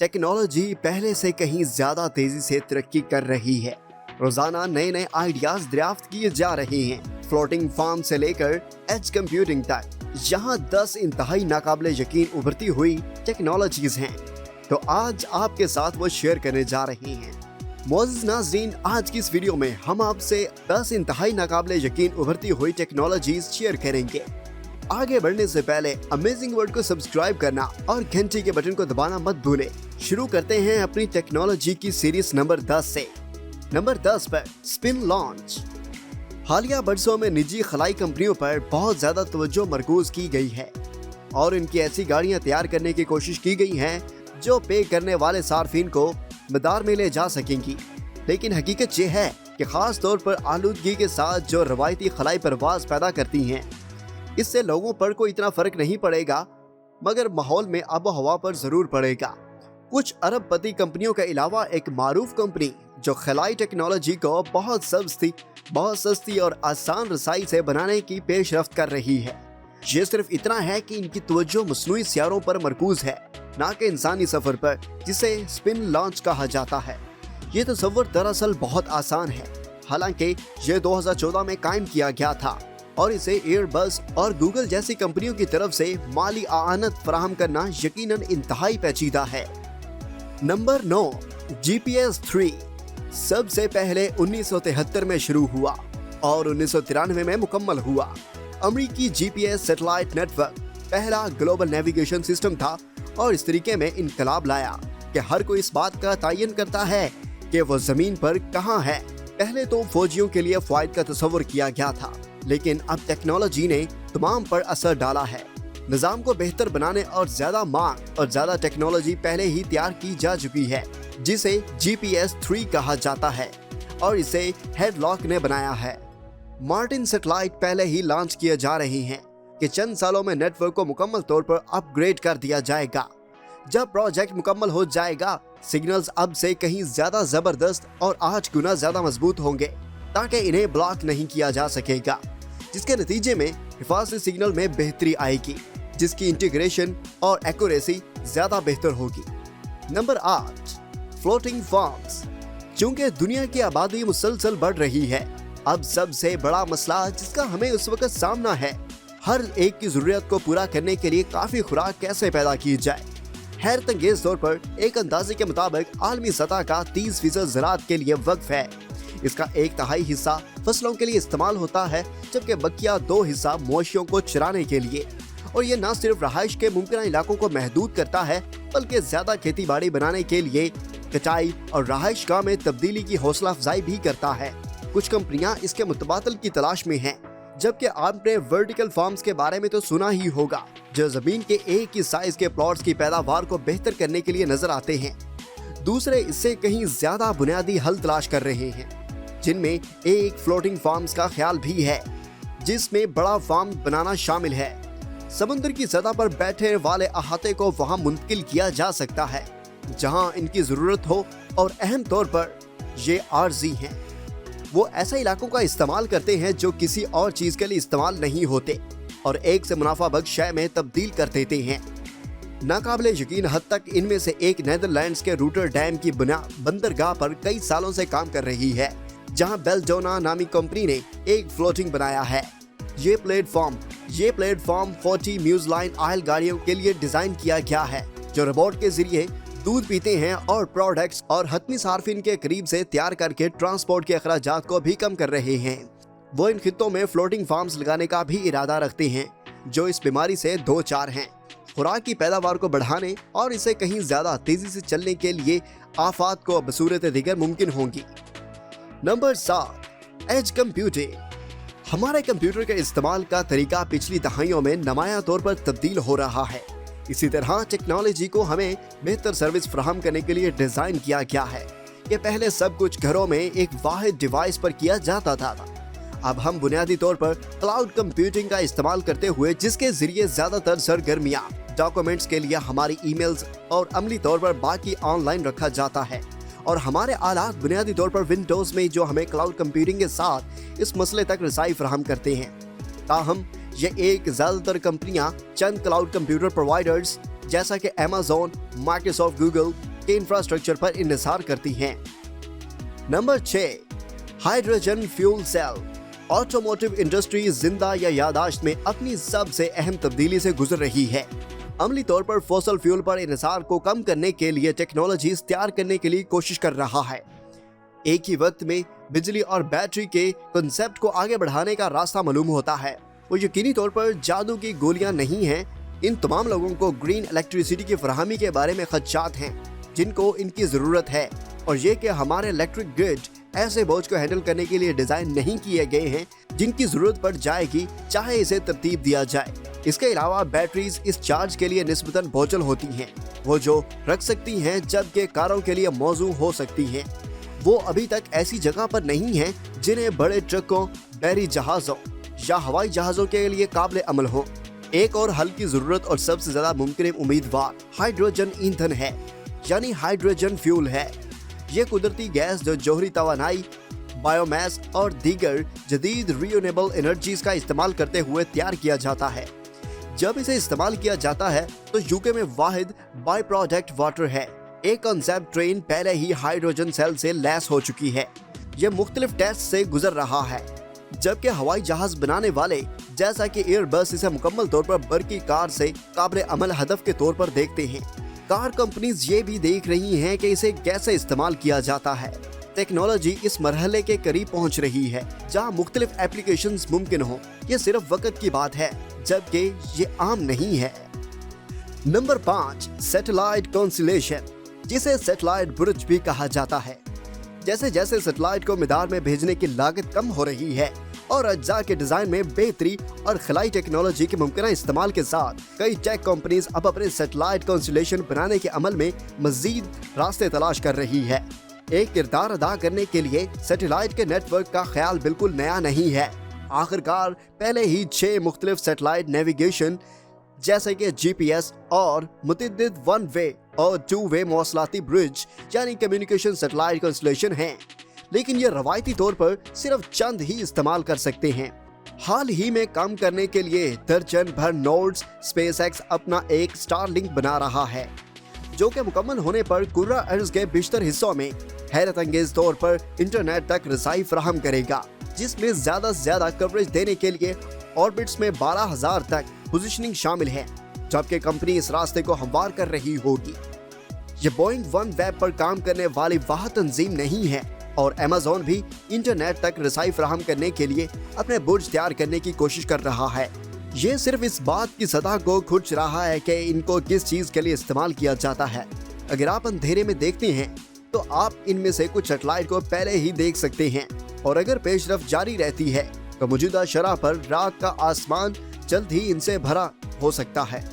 Technology पहले से कहीं ज्यादा तेजी से तरक्की कर रही है। रोजाना नए नए आइडियाज दरियाफ्त किए जा रहे हैं। फ्लोटिंग फार्म से लेकर एज कंप्यूटिंग तक, यहाँ 10 इंतहाई नाकाबिले यकीन उभरती हुई टेक्नोलॉजीज हैं। तो आज आपके साथ वो शेयर करने जा रहे हैं। मोअज़्ज़िज़ नाज़रीन, आज की इस वीडियो में हम आपसे 10 इंतहाई नाकाबिले यकीन उभरती हुई टेक्नोलॉजीज शेयर करेंगे। आगे बढ़ने से पहले अमेजिंग वर्ल्ड को सब्सक्राइब करना और घंटी के बटन को दबाना मत भूलें। शुरू करते हैं अपनी टेक्नोलॉजी की सीरीज नंबर 10 से। नंबर 10 पर स्पिन लॉन्च। हालिया बरसों में निजी खलाई कंपनियों पर बहुत ज्यादा तवज्जो मरकूज की गई है और इनकी ऐसी गाड़ियां तैयार करने की कोशिश की गई हैं जो पे करने वाले सार्फिन को मदार में ले जा सकेंगी। लेकिन हकीकत ये है कि खास तौर पर आलूदगी के साथ जो रवायती खलाई परवाज पैदा करती हैं, इससे लोगों पर कोई इतना फर्क नहीं पड़ेगा, मगर माहौल में आबो हवा पर जरूर पड़ेगा। कुछ अरबपति कंपनियों के अलावा एक मारूफ कंपनी जो खलाई टेक्नोलॉजी को बहुत सस्ती और आसान रसाई से बनाने की पेशरफ्त कर रही है। ये सिर्फ इतना है कि इनकी तवज्जो मसनूई सियारों पर मरकूज है, ना कि इंसानी सफर पर, जिसे स्पिन लॉन्च कहा जाता है। ये तस्वर दरअसल बहुत आसान है। हालांकि ये 2014 में कायम किया गया था और इसे एयरबस और गूगल जैसी कंपनियों की तरफ से माली आनत फराहम करना यकीनन इंतहाई पेचीदा है। Number 9, GPS 3। सबसे पहले 1973 में शुरू हुआ और 1993 में मुकम्मल हुआ। अमेरिकी GPS सैटेलाइट नेटवर्क पहला ग्लोबल नेविगेशन सिस्टम था और इस तरीके में इनकलाब लाया कि हर कोई इस बात का तयन करता है कि वो जमीन पर कहाँ है। पहले तो फौजियों के लिए फ्लाइट का तस्वर किया गया था, लेकिन अब टेक्नोलॉजी ने तमाम पर असर डाला है। निज़ाम को बेहतर बनाने और ज्यादा मांग और ज्यादा टेक्नोलॉजी पहले ही तैयार की जा चुकी है, जिसे GPS 3 कहा जाता है और इसे हेडलॉक ने बनाया है। मार्टिन सैटेलाइट पहले ही लॉन्च किए जा रहे हैं कि चंद सालों में नेटवर्क को मुकम्मल तौर पर अपग्रेड कर दिया जाएगा। जब प्रोजेक्ट मुकम्मल हो जाएगा, सिग्नल्स अब से कहीं ज्यादा जबरदस्त और 8 गुना ज्यादा मजबूत होंगे ताकि इन्हें ब्लॉक नहीं किया जा सकेगा, जिसके नतीजे में हिफाजती सिग्नल में बेहतरी आएगी, जिसकी इंटीग्रेशन और एक्यूरेसी ज्यादा बेहतर होगी। Number 8, floating farms. चूंकि दुनिया की आबादी मुसलसल बढ़ रही है, अब सबसे बड़ा मसला जिसका हमें उस वक्त सामना है, हर एक की जरूरत को पूरा करने के लिए काफी खुराक कैसे पैदा की जाए। हैरत अंगेज तौर पर एक अंदाजे के मुताबिक आलमी सतह का 30% ज़राअत के लिए वक्फ है। इसका 1/3 हिस्सा फसलों के लिए इस्तेमाल होता है, जबकि बकिया 2 हिस्सा मवेशियों को चराने के लिए। और ये न सिर्फ रहाइश के मुमकिन इलाकों को महदूद करता है, बल्कि ज्यादा खेती बाड़ी बनाने के लिए कटाई और रहाइश गाह में तब्दीली की हौसला अफजाई भी करता है। कुछ कंपनियां इसके मुतबादल की तलाश में हैं, जबकि आपने वर्टिकल फार्म्स के बारे में तो सुना ही होगा, जो जमीन के एक ही साइज के प्लॉट्स की पैदावार को बेहतर करने के लिए नजर आते हैं। दूसरे इससे कहीं ज्यादा बुनियादी हल तलाश कर रहे हैं, जिनमें एक फ्लोटिंग फार्म्स का ख्याल भी है, जिसमें बड़ा फार्म बनाना शामिल है। समुद्र की सतह पर बैठे वाले अहाते को वहां मुंतकिल किया जा सकता है जहां इनकी जरूरत हो, और अहम तौर पर ये आर्जी हैं। वो ऐसे इलाकों का इस्तेमाल करते हैं जो किसी और चीज के लिए इस्तेमाल नहीं होते और एक से मुनाफा बख्श शय में तब्दील कर देते हैं। नाकाबिले यकीन हद तक इनमें से एक नेदरलैंड्स के रूटरडैम की बंदरगाह पर कई सालों से काम कर रही है, जहां बेल्डोना नामी कंपनी ने एक फ्लोटिंग बनाया है। ये प्लेटफॉर्म 40 म्यूज लाइन आयल गाड़ियों के लिए डिजाइन किया गया है, जो रोबोट के जरिए दूध पीते हैं और प्रोडक्ट्स और हतमी सार्फिन के करीब से तैयार करके ट्रांसपोर्ट के अखराजात को भी कम कर रहे हैं। वो इन खित्तों में फ्लोटिंग फार्म्स लगाने का भी इरादा रखते हैं, जो इस बीमारी से दो चार हैं। खुराक की पैदावार को बढ़ाने और इसे कहीं ज्यादा तेजी से चलने के लिए आफात को बसूरत दिगर मुमकिन होंगी। Number 7, edge computing. हमारे कंप्यूटर के इस्तेमाल का तरीका पिछली दहाइयों में नुमायां तौर पर तब्दील हो रहा है। इसी तरह टेक्नोलॉजी को हमें बेहतर सर्विस फराहम करने के लिए डिजाइन किया गया है। ये पहले सब कुछ घरों में एक वाहिद डिवाइस पर किया जाता था। अब हम बुनियादी तौर पर क्लाउड कंप्यूटिंग का इस्तेमाल करते हुए, जिसके जरिए ज्यादातर सरगर्मियां डॉक्यूमेंट्स के लिए हमारी ईमेल्स और अमली तौर पर बाकी ऑनलाइन रखा जाता है, और हमारे आलात बुनियादी तौर पर विंडोज में जो हमें क्लाउड कंप्यूटिंग के साथ इस मसले तक रसाई फराहम करते हैं। ताहम ये एक ज्यादातर कंपनियां चंद क्लाउड कंप्यूटर प्रोवाइडर्स जैसा कि Amazon, Microsoft, Google के इंफ्रास्ट्रक्चर पर इन्हिसार करती हैं। Number 6, hydrogen fuel cell. Automotive industry जिंदा या यादाश्त में अपनी सबसे अहम तब्दीली से गुजर रही है। अमली तौर पर फॉसिल फ्यूल पर इन्हिसार को कम करने के लिए टेक्नोलॉजीज तैयार करने के लिए कोशिश कर रहा है। एक ही वक्त में बिजली और बैटरी के कंसेप्ट को आगे बढ़ाने का रास्ता मालूम होता है। वो यकीनी तौर पर जादू की गोलियां नहीं हैं। इन तमाम लोगों को ग्रीन इलेक्ट्रिसिटी की फराहमी के बारे में खदशात हैं जिनको इनकी ज़रूरत है, और ये कि हमारे इलेक्ट्रिक ग्रिड ऐसे बोझ को हैंडल करने के लिए डिज़ाइन नहीं किए गए हैं जिनकी ज़रूरत पड़ जाएगी चाहे इसे तरतीब दिया जाए। इसके अलावा बैटरीज इस चार्ज के लिए निस्बतन बोझल होती हैं, वो जो रख सकती हैं जबकि कारों के लिए मौजू हो सकती हैं। वो अभी तक ऐसी जगह पर नहीं हैं जिन्हें बड़े ट्रकों, बहरी जहाज़ों या हवाई जहाज़ों के लिए काबिल अमल हो। एक और हल की ज़रूरत और सबसे ज़्यादा मुमकिन उम्मीदवार हाइड्रोजन ईंधन है, यानी हाइड्रोजन फ्यूल है। ये कुदरती गैस जो जोहरी तवानाई, बायोमास और दीगर जदीद रिन्यूएबल एनर्जीज का इस्तेमाल करते हुए तैयार किया जाता है। जब इसे इस्तेमाल किया जाता है तो यूके में वाहिद बाई प्रोडक्ट वाटर है। एक कंसेप्ट ट्रेन पहले ही हाइड्रोजन सेल से लैस हो चुकी है। यह मुख्तलिफ टेस्ट से गुजर रहा है, जबकि हवाई जहाज बनाने वाले जैसा कि एयरबस इसे मुकम्मल तौर पर बरकी कार से काबिल अमल हदफ के तौर पर देखते हैं। कार कंपनीज ये भी देख रही हैं कि इसे कैसे इस्तेमाल किया जाता है। टेक्नोलॉजी इस मरहले के करीब पहुंच रही है जहां मुख्तलिफ एप्लीकेशंस मुमकिन हो। ये सिर्फ वक्त की बात है, जबकि ये आम नहीं है। नंबर 5, सैटेलाइट कॉन्स्टलेशन, जिसे सैटेलाइट बुर्ज भी कहा जाता है। जैसे जैसे सैटेलाइट को मैदान में भेजने की लागत कम हो रही है और अज्जा के डिजाइन में बेहतरी और खलाई टेक्नोलॉजी के मुमकिन इस्तेमाल के साथ कई टेक कंपनीज अब अपने सैटेलाइट कॉन्स्टलेशन बनाने के अमल में मजीद रास्ते तलाश कर रही है। एक किरदार अदा करने के लिए सैटेलाइट के नेटवर्क का ख्याल बिल्कुल नया नहीं है। आखिरकार पहले ही 6 मुख्तलिफ सैटेलाइट नेविगेशन जैसे कि GPS और मुतअद्दिद 1 वे और 2 वे मौसलाती ब्रिज यानी कम्युनिकेशन सैटेलाइट कॉन्स्टलेशन हैं, लेकिन ये रवायती तौर पर सिर्फ चंद ही इस्तेमाल कर सकते हैं। हाल ही में काम करने के लिए दर्जन भर नोड्स स्पेसएक्स अपना एक स्टारलिंक बना रहा है, जो कि मुकम्मल होने पर कुर्रा अर्ज के बेशतर हिस्सों में हैरत अंगेज तौर पर इंटरनेट तक रसाई फराहम करेगा, जिसमें ज्यादा से ज्यादा कवरेज देने के लिए ऑर्बिट्स में 12,000 तक पोजीशनिंग शामिल है, जबकि कंपनी इस रास्ते को हमवार कर रही होगी। ये बोइंग वन वेब पर काम करने वाली वाह तंजीम नहीं है, और Amazon भी इंटरनेट तक रसाई फराहम करने के लिए अपने बुर्ज तैयार करने की कोशिश कर रहा है। ये सिर्फ इस बात की सतह को खुर्च रहा है कि इनको किस चीज के लिए इस्तेमाल किया जाता है। अगर आप अंधेरे में देखते हैं तो आप इनमें से कुछ सैटेलाइट को पहले ही देख सकते हैं, और अगर पेशरफ जारी रहती है तो मौजूदा शरह पर रात का आसमान जल्द ही इनसे भरा हो सकता है।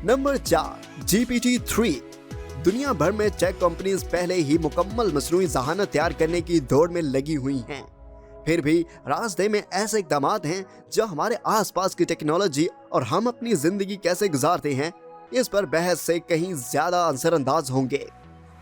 Number 4, GPT-3। दुनिया भर में टेक कंपनीज पहले ही मुकम्मल मसनूई ज़हानत तैयार करने की दौड़ में लगी हुई हैं। फिर भी रास्ते में ऐसे इक़दामात हैं जो हमारे आसपास की टेक्नोलॉजी और हम अपनी ज़िंदगी कैसे गुजारते हैं इस पर बहस से कहीं ज़्यादा असरअंदाज होंगे।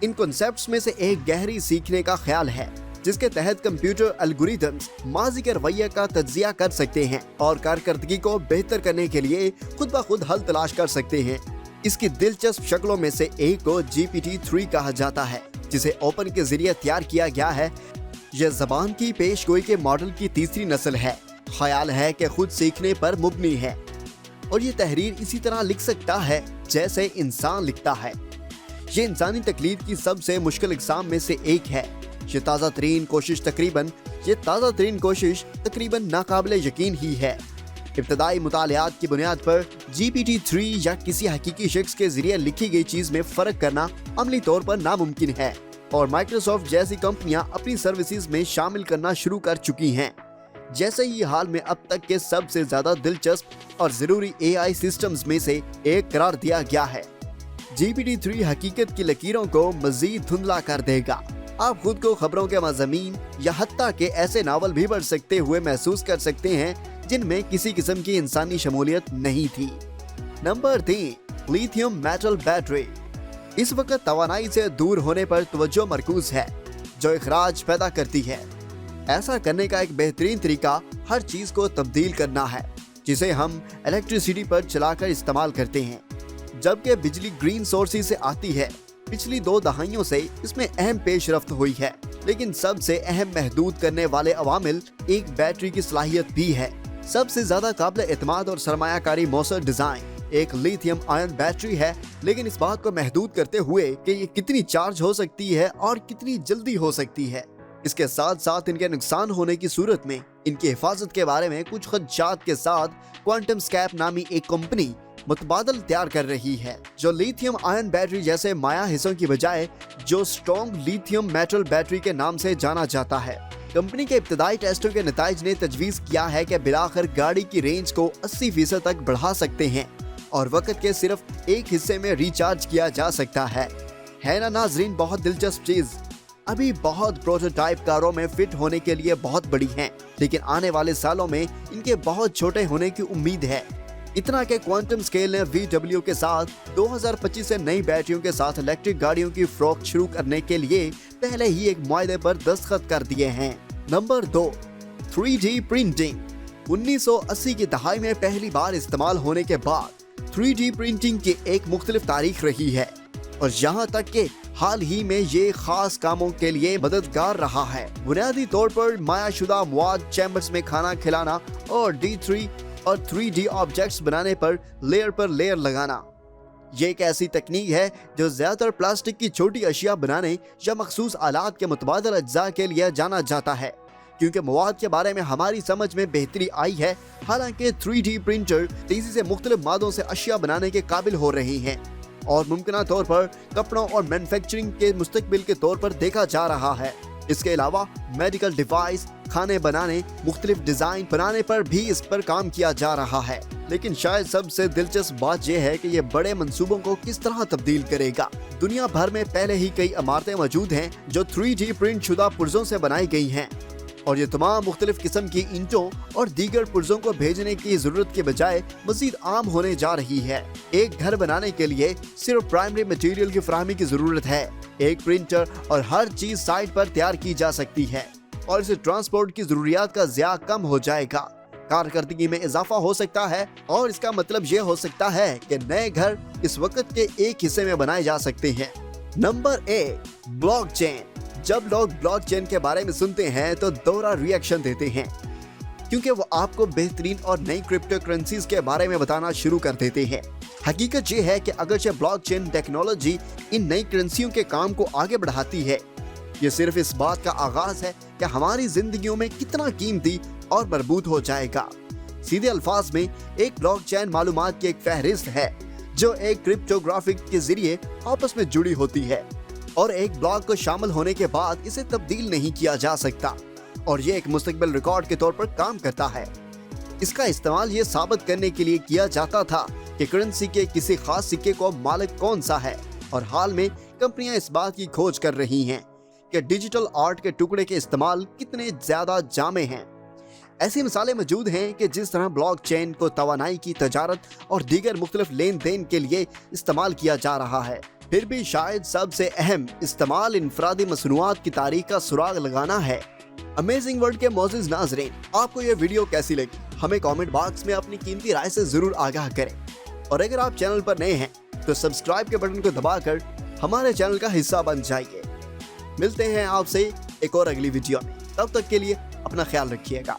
इन कॉन्सेप्ट्स में से एक गहरी सीखने का ख्याल है, जिसके तहत कंप्यूटर एल्गोरिथम्स माजी के रवैये का तज्जिया कर सकते हैं और कारकर्दगी को बेहतर करने के लिए खुद ब खुद हल तलाश कर सकते हैं। इसकी दिलचस्प शक्लों में से एक को GPT-3 कहा जाता है, जिसे ओपन के जरिए तैयार किया गया है। यह ज़बान की पेशगोई के मॉडल की तीसरी नस्ल है। ख्याल है कि खुद सीखने पर मुबनी है और ये तहरीर इसी तरह लिख सकता है जैसे इंसान लिखता है। ये इंसानी तकलीद की सबसे मुश्किल इक़साम में से एक है। ये ताज़ा तरीन कोशिश तकरीबन नाकाबिले यकीन ही है। इब्तदाई मुतालियात की बुनियाद पर GPT-3 या किसी हकीकी शख्स के जरिए लिखी गई चीज में फर्क करना अमली तौर पर नामुमकिन है, और माइक्रोसॉफ्ट जैसी कंपनियां अपनी सर्विसेज में शामिल करना शुरू कर चुकी हैं। जैसे ही हाल में अब तक के सबसे ज्यादा दिलचस्प और जरूरी AI सिस्टम्स में से एक करार दिया गया है। GPT-3 हकीकत की लकीरों को मजीद धुंधला कर देगा। आप खुद को खबरों के मज़ामीन या हत्ता के ऐसे नावल भी पढ़ सकते हुए महसूस कर सकते हैं जिनमें किसी किस्म की इंसानी शमूलियत नहीं थी। Number 3, lithium metal battery. इस वक्त तवानाई से दूर होने पर तवज्जो मरकूज है जो इखराज पैदा करती है। ऐसा करने का एक बेहतरीन तरीका हर चीज को तब्दील करना है जिसे हम इलेक्ट्रिसिटी पर चलाकर इस्तेमाल करते हैं। जबकि बिजली ग्रीन सोर्सेज से आती है। पिछली 2 दहाइयों से इसमें अहम पेशरफ्त हुई है, लेकिन सबसे अहम महदूद करने वाले अवामिल एक बैटरी की सलाहियत भी है। सबसे ज्यादा काबिल एतमाद और सरमायाकारी मौसर डिजाइन एक लिथियम आयन बैटरी है, लेकिन इस बात को महदूद करते हुए कि ये कितनी चार्ज हो सकती है और कितनी जल्दी हो सकती है। इसके साथ साथ इनके नुकसान होने की सूरत में इनकी हिफाजत के बारे में कुछ खदशात के साथ क्वांटम स्कैप नामी एक कंपनी मुतबादल तैयार कर रही है, जो लिथियम आयन बैटरी जैसे माया हिस्सों की बजाय जो स्ट्रॉन्ग लिथियम मेटल बैटरी के नाम से जाना जाता है। कंपनी के इब्तदाई टेस्टों के नताइज ने तजवीज़ किया है कि बिलाखिर गाड़ी की रेंज को 80% तक बढ़ा सकते हैं और वक्त के सिर्फ एक हिस्से में रिचार्ज किया जा सकता है ना नाजरीन, बहुत दिलचस्प चीज। अभी बहुत प्रोटोटाइप कारों में फिट होने के लिए बहुत बड़ी हैं, लेकिन आने वाले सालों में इनके बहुत छोटे होने की उम्मीद है। इतना कि क्वांटम स्केल ने VW के साथ 2025 से नई बैटरियों के साथ इलेक्ट्रिक गाड़ियों की फरोख्त शुरू करने के लिए पहले ही एक मुआहदे पर दस्तखत कर दिए हैं। Number 2, 3D printing. 1980 की दहाई में पहली बार इस्तेमाल होने के बाद 3D प्रिंटिंग की एक मुख्तलिफ तारीख रही है और यहाँ तक कि हाल ही में ये खास कामों के लिए मददगार रहा है। बुनियादी तौर पर मायाशुदा मवाद चैम्बर्स में खाना खिलाना और D3 और 3D ऑब्जेक्ट्स बनाने पर लेयर लगाना। ये एक ऐसी तकनीक है जो ज्यादातर प्लास्टिक की छोटी अशिया बनाने या मखसूस आलात के मुतबादल अज्जा के लिए जाना जाता है, क्योंकि मवाद के बारे में हमारी समझ में बेहतरी आई है। हालांकि 3D प्रिंटर तेजी से मुख्तलिफ मादों से अशिया बनाने के काबिल हो रही हैं और मुमकिन तौर पर कपड़ों और मैन्युफैक्चरिंग के मुस्तकबिल के तौर पर देखा जा रहा है। इसके अलावा मेडिकल डिवाइस, खाने बनाने, मुख्तलिफ डिजाइन बनाने पर भी इस पर काम किया जा रहा है। लेकिन शायद सबसे दिलचस्प बात यह है कि ये बड़े मंसूबों को किस तरह तब्दील करेगा। दुनिया भर में पहले ही कई इमारतें मौजूद हैं जो 3D प्रिंट शुदा पुर्जों से बनाई गई हैं और ये तमाम मुख्तलिफ किस्म की ईंटों और दीगर पुर्जों को भेजने की जरूरत के बजाय मजीद आम होने जा रही है। एक घर बनाने के लिए सिर्फ प्राइमरी मटेरियल की फराहमी की जरूरत है, एक प्रिंटर और हर चीज साइट पर तैयार की जा सकती है और इसे ट्रांसपोर्ट की जरूरियात का ज़िया कम हो जाएगा। कारकर्दगी में इजाफा हो सकता है और इसका मतलब ये हो सकता है कि नए घर इस वक्त के एक हिस्से में बनाए जा सकते हैं। Number 1, blockchain. जब लोग ब्लॉकचेन के बारे में सुनते हैं तो दोहरा रिएक्शन देते हैं, क्योंकि वो आपको बेहतरीन और नई क्रिप्टो करेंसीज के बारे में बताना शुरू कर देते हैं। हकीकत ये है कि अगरचे ब्लॉकचेन टेक्नोलॉजी इन नई करेंसियों के काम को आगे बढ़ाती है, ये सिर्फ इस बात का आगाज है कि हमारी जिंदगियों में कितना कीमती और मरबूत हो जाएगा। सीधे अल्फाज में एक ब्लॉकचेन मालूमात की एक फहरिस्त है जो एक क्रिप्टोग्राफिक के जरिए आपस में जुड़ी होती है और एक ब्लॉक को शामिल होने के बाद इसे तब्दील नहीं किया जा सकता और ये एक मुस्तकबिल रिकॉर्ड के तौर पर काम करता है। इसका इस्तेमाल ये साबित करने के लिए किया जाता था कि करेंसी के किसी खास सिक्के को मालिक कौन सा है और हाल में कंपनियां इस बात की खोज कर रही हैं कि डिजिटल आर्ट के टुकड़े के इस्तेमाल कितने ज्यादा जामे हैं। ऐसी मिसालें मौजूद हैं कि जिस तरह ब्लॉकचेन को तवानाई की तजारत और दीगर मुख्तलिफ लेन देन के लिए इस्तेमाल किया जा रहा है। फिर भी शायद सबसे अहम इस्तेमाल इनफरादी मसनूआत की तारीख का सुराग लगाना है। अमेजिंग वर्ल्ड के मोअज़्ज़िज़ नाज़रीन, आपको ये वीडियो कैसी लगी हमें कमेंट बॉक्स में अपनी कीमती राय से जरूर आगाह करें और अगर आप चैनल पर नए हैं तो सब्सक्राइब के बटन को दबाकर हमारे चैनल का हिस्सा बन जाइए। मिलते हैं आपसे एक और अगली वीडियो में, तब तक के लिए अपना ख्याल रखिएगा।